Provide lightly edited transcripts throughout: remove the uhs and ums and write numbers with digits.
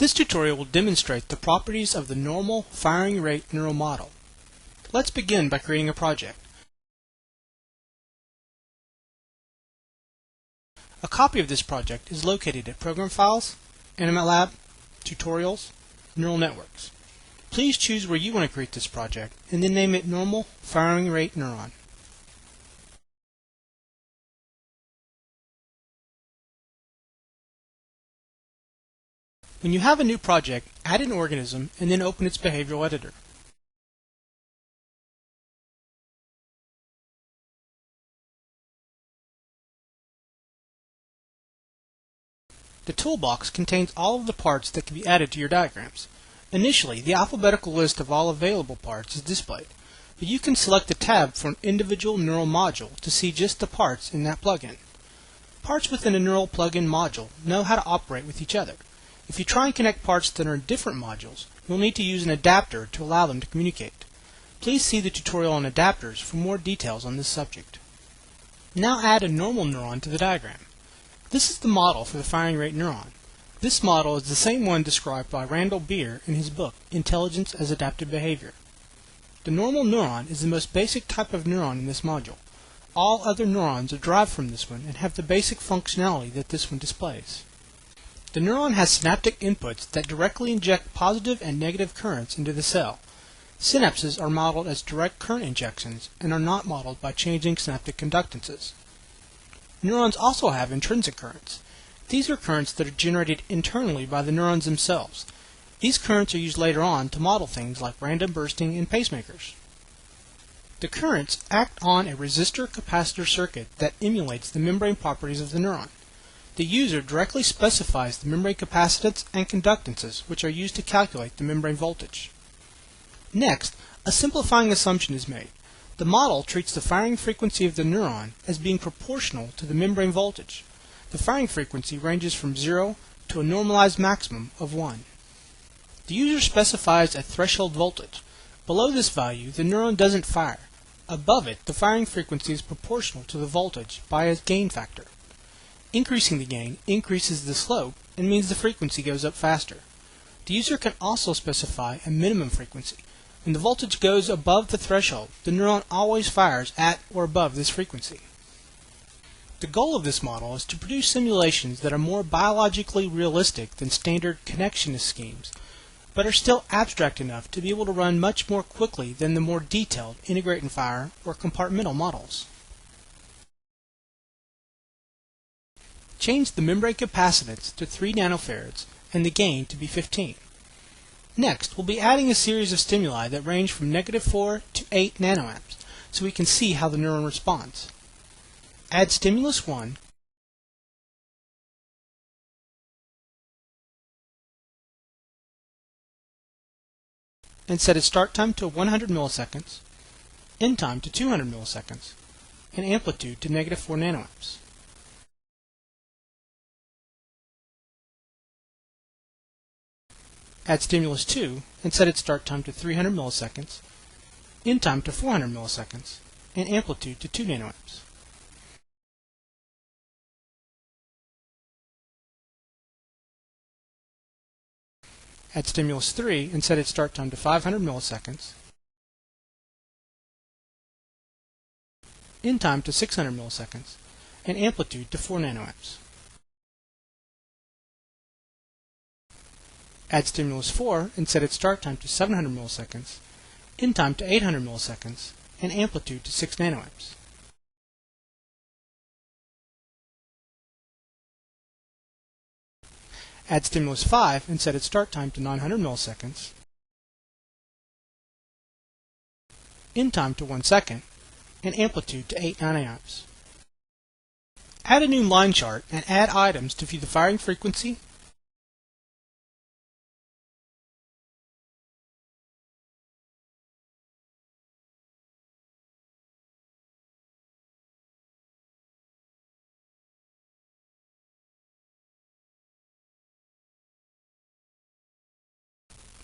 This tutorial will demonstrate the properties of the normal firing rate neural model. Let's begin by creating a project. A copy of this project is located at Program Files, AnimatLab, Tutorials, Neural Networks. Please choose where you want to create this project and then name it Normal Firing Rate Neuron. When you have a new project, add an organism and then open its behavioral editor. The toolbox contains all of the parts that can be added to your diagrams. Initially, the alphabetical list of all available parts is displayed, but you can select a tab for an individual neural module to see just the parts in that plugin. Parts within a neural plugin module know how to operate with each other. If you try and connect parts that are in different modules, you'll need to use an adapter to allow them to communicate. Please see the tutorial on adapters for more details on this subject. Now add a normal neuron to the diagram. This is the model for the firing rate neuron. This model is the same one described by Randall Beer in his book, Intelligence as Adaptive Behavior. The normal neuron is the most basic type of neuron in this module. All other neurons are derived from this one and have the basic functionality that this one displays. The neuron has synaptic inputs that directly inject positive and negative currents into the cell. Synapses are modeled as direct current injections and are not modeled by changing synaptic conductances. Neurons also have intrinsic currents. These are currents that are generated internally by the neurons themselves. These currents are used later on to model things like random bursting and pacemakers. The currents act on a resistor-capacitor circuit that emulates the membrane properties of the neuron. The user directly specifies the membrane capacitance and conductances, which are used to calculate the membrane voltage. Next, a simplifying assumption is made. The model treats the firing frequency of the neuron as being proportional to the membrane voltage. The firing frequency ranges from 0 to a normalized maximum of 1. The user specifies a threshold voltage. Below this value, the neuron doesn't fire. Above it, the firing frequency is proportional to the voltage by a gain factor. Increasing the gain increases the slope and means the frequency goes up faster. The user can also specify a minimum frequency. When the voltage goes above the threshold, the neuron always fires at or above this frequency. The goal of this model is to produce simulations that are more biologically realistic than standard connectionist schemes, but are still abstract enough to be able to run much more quickly than the more detailed integrate and fire or compartmental models. Change the membrane capacitance to 3 nanofarads and the gain to be 15. Next, we'll be adding a series of stimuli that range from -4 to 8 nanoamps, so we can see how the neuron responds. Add stimulus 1, and set its start time to 100 milliseconds, end time to 200 milliseconds, and amplitude to -4 nanoamps. Add stimulus 2 and set its start time to 300 milliseconds, end time to 400 milliseconds, and amplitude to 2 nanoamps. Add stimulus 3 and set its start time to 500 milliseconds, end time to 600 milliseconds, and amplitude to 4 nanoamps. Add stimulus 4 and set its start time to 700 milliseconds, end time to 800 milliseconds, and amplitude to 6 nanoamps. Add stimulus 5 and set its start time to 900 milliseconds, end time to 1 second, and amplitude to 8 nanoamps. Add a new line chart and add items to view the firing frequency,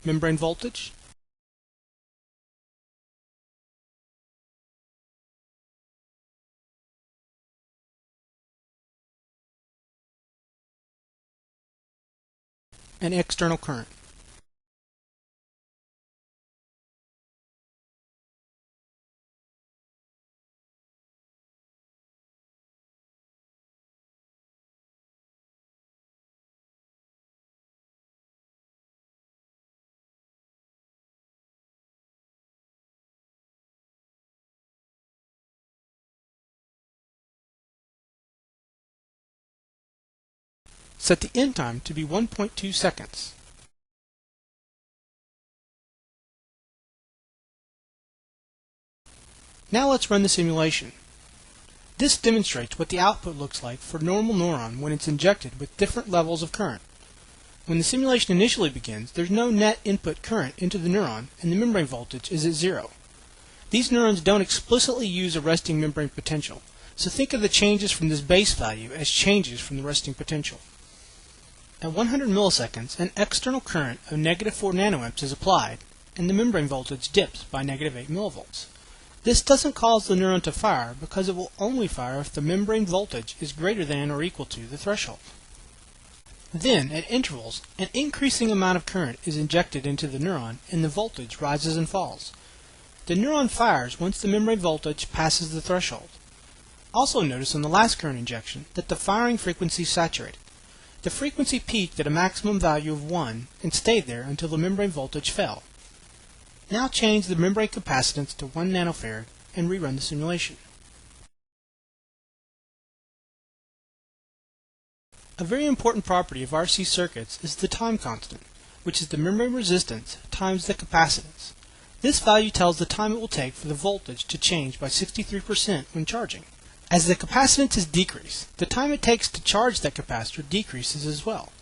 membrane voltage, and external current. Set the end time to be 1.2 seconds. Now let's run the simulation. This demonstrates what the output looks like for a normal neuron when it's injected with different levels of current. When the simulation initially begins, there's no net input current into the neuron and the membrane voltage is at 0. These neurons don't explicitly use a resting membrane potential, so think of the changes from this base value as changes from the resting potential. At 100 milliseconds, an external current of -4 nanoamps is applied, and the membrane voltage dips by -8 millivolts. This doesn't cause the neuron to fire because it will only fire if the membrane voltage is greater than or equal to the threshold. Then, at intervals, an increasing amount of current is injected into the neuron and the voltage rises and falls. The neuron fires once the membrane voltage passes the threshold. Also notice on the last current injection that the firing frequency saturated. The frequency peaked at a maximum value of 1 and stayed there until the membrane voltage fell. Now change the membrane capacitance to 1 nanofarad and rerun the simulation. A very important property of RC circuits is the time constant, which is the membrane resistance times the capacitance. This value tells the time it will take for the voltage to change by 63% when charging. As the capacitance is decreased, the time it takes to charge that capacitor decreases as well.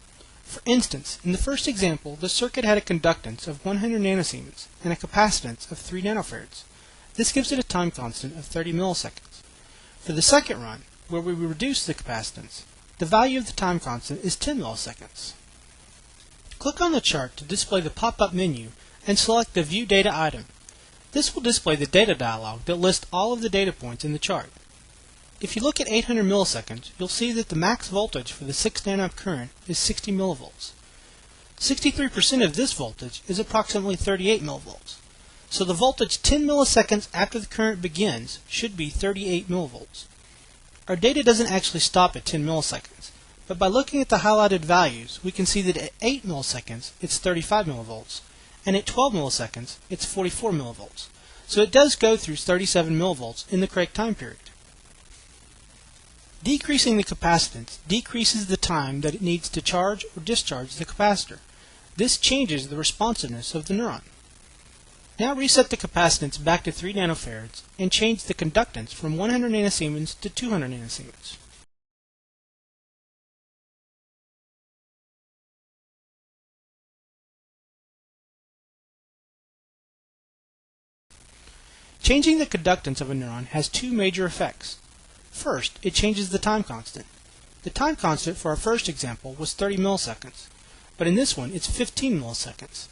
For instance, in the first example, the circuit had a conductance of 100 nanosiemens and a capacitance of 3 nanofarads. This gives it a time constant of 30 milliseconds. For the second run, where we reduce the capacitance, the value of the time constant is 10 milliseconds. Click on the chart to display the pop-up menu and select the View Data item. This will display the data dialog that lists all of the data points in the chart. If you look at 800 milliseconds, you'll see that the max voltage for the 6 nanoamp current is 60 millivolts. 63% of this voltage is approximately 38 millivolts. So the voltage 10 milliseconds after the current begins should be 38 millivolts. Our data doesn't actually stop at 10 milliseconds, but by looking at the highlighted values, we can see that at 8 milliseconds it's 35 millivolts, and at 12 milliseconds it's 44 millivolts. So it does go through 37 millivolts in the correct time period. Decreasing the capacitance decreases the time that it needs to charge or discharge the capacitor. This changes the responsiveness of the neuron. Now reset the capacitance back to 3 nanofarads and change the conductance from 100 nanosiemens to 200 nanosiemens. Changing the conductance of a neuron has two major effects. First, it changes the time constant. The time constant for our first example was 30 milliseconds, but in this one it's 15 milliseconds.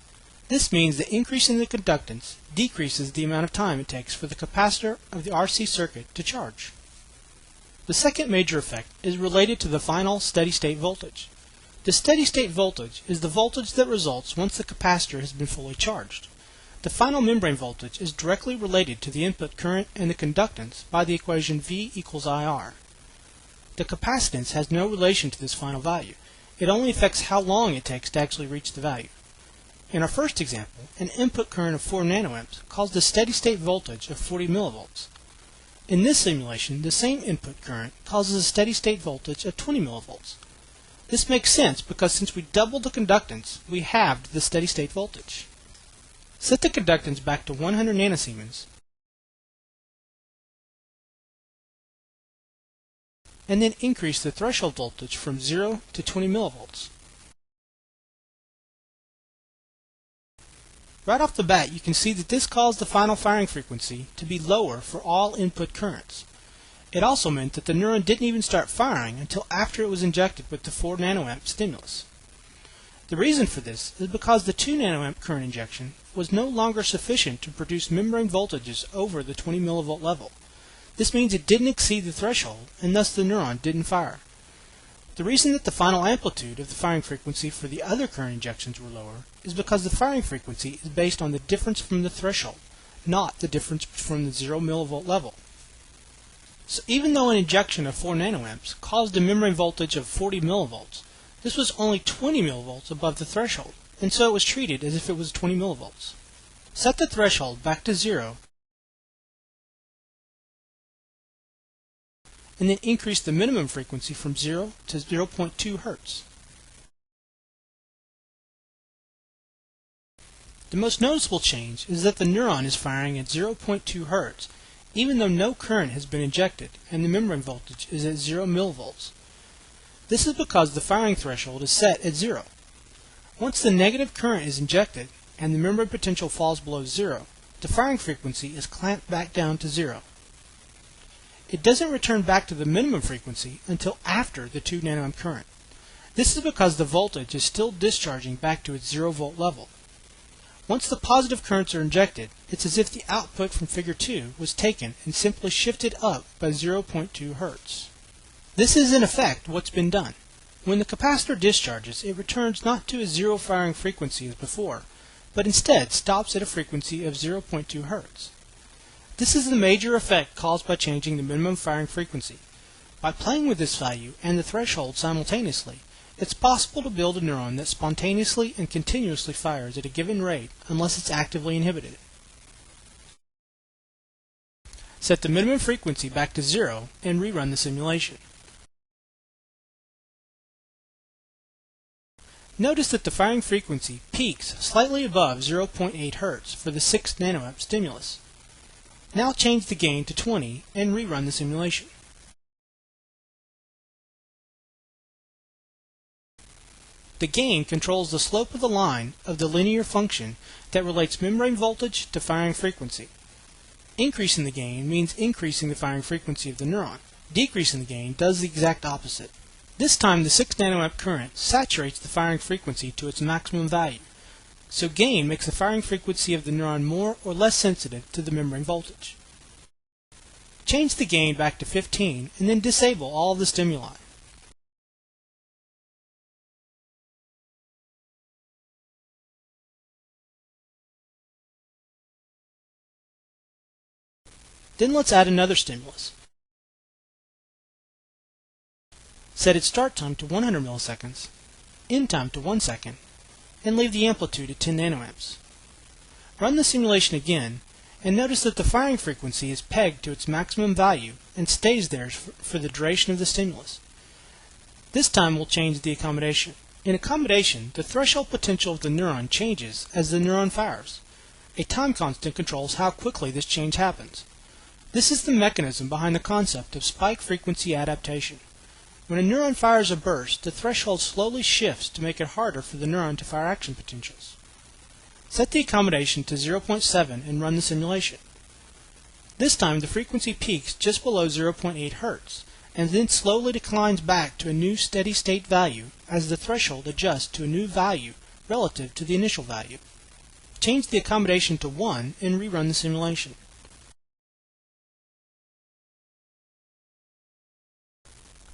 This means that increasing the conductance decreases the amount of time it takes for the capacitor of the RC circuit to charge. The second major effect is related to the final steady-state voltage. The steady-state voltage is the voltage that results once the capacitor has been fully charged. The final membrane voltage is directly related to the input current and the conductance by the equation V equals IR. The capacitance has no relation to this final value. It only affects how long it takes to actually reach the value. In our first example, an input current of 4 nanoamps caused a steady-state voltage of 40 millivolts. In this simulation, the same input current causes a steady-state voltage of 20 millivolts. This makes sense because since we doubled the conductance, we halved the steady-state voltage. Set the conductance back to 100 nanosiemens and then increase the threshold voltage from 0 to 20 millivolts. Right off the bat, you can see that this caused the final firing frequency to be lower for all input currents. It also meant that the neuron didn't even start firing until after it was injected with the 4 nanoamp stimulus. The reason for this is because the 2 nanoamp current injection was no longer sufficient to produce membrane voltages over the 20 millivolt level. This means it didn't exceed the threshold, and thus the neuron didn't fire. The reason that the final amplitude of the firing frequency for the other current injections were lower is because the firing frequency is based on the difference from the threshold, not the difference from the 0 millivolt level. So even though an injection of 4 nanoamps caused a memory voltage of 40 millivolts, this was only 20 millivolts above the threshold, and so it was treated as if it was 20 millivolts. Set the threshold back to 0, and then increase the minimum frequency from 0 to 0.2 Hz. The most noticeable change is that the neuron is firing at 0.2 Hz, even though no current has been injected and the memory voltage is at 0 millivolts. This is because the firing threshold is set at 0. Once the negative current is injected and the memory potential falls below 0, the firing frequency is clamped back down to 0. It doesn't return back to the minimum frequency until after the 2 nanoamp current. This is because the voltage is still discharging back to its 0 volt level. Once the positive currents are injected, it's as if the output from figure 2 was taken and simply shifted up by 0.2 Hz. This is in effect what's been done. When the capacitor discharges, it returns not to a 0 firing frequency as before, but instead stops at a frequency of 0.2 Hz. This is the major effect caused by changing the minimum firing frequency. By playing with this value and the threshold simultaneously, it's possible to build a neuron that spontaneously and continuously fires at a given rate unless it's actively inhibited. Set the minimum frequency back to 0 and rerun the simulation. Notice that the firing frequency peaks slightly above 0.8 Hz for the 6 nanoamp stimulus. Now change the gain to 20 and rerun the simulation. The gain controls the slope of the line of the linear function that relates membrane voltage to firing frequency. Increasing the gain means increasing the firing frequency of the neuron. Decreasing the gain does the exact opposite. This time the 6 nanoamp current saturates the firing frequency to its maximum value. So gain makes the firing frequency of the neuron more or less sensitive to the membrane voltage. Change the gain back to 15 and then disable all of the stimuli. Then let's add another stimulus. Set its start time to 100 milliseconds, end time to 1 second, and leave the amplitude at 10 nanoamps. Run the simulation again, and notice that the firing frequency is pegged to its maximum value and stays there for the duration of the stimulus. This time we'll change the accommodation. In accommodation, the threshold potential of the neuron changes as the neuron fires. A time constant controls how quickly this change happens. This is the mechanism behind the concept of spike frequency adaptation. When a neuron fires a burst, the threshold slowly shifts to make it harder for the neuron to fire action potentials. Set the accommodation to 0.7 and run the simulation. This time the frequency peaks just below 0.8 Hz and then slowly declines back to a new steady state value as the threshold adjusts to a new value relative to the initial value. Change the accommodation to 1 and rerun the simulation.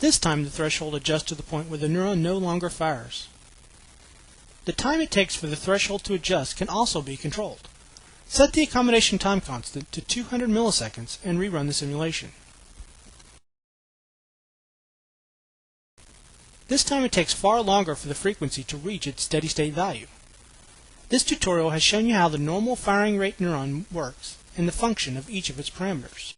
This time the threshold adjusts to the point where the neuron no longer fires. The time it takes for the threshold to adjust can also be controlled. Set the accommodation time constant to 200 milliseconds and rerun the simulation. This time it takes far longer for the frequency to reach its steady state value. This tutorial has shown you how the normal firing rate neuron works and the function of each of its parameters.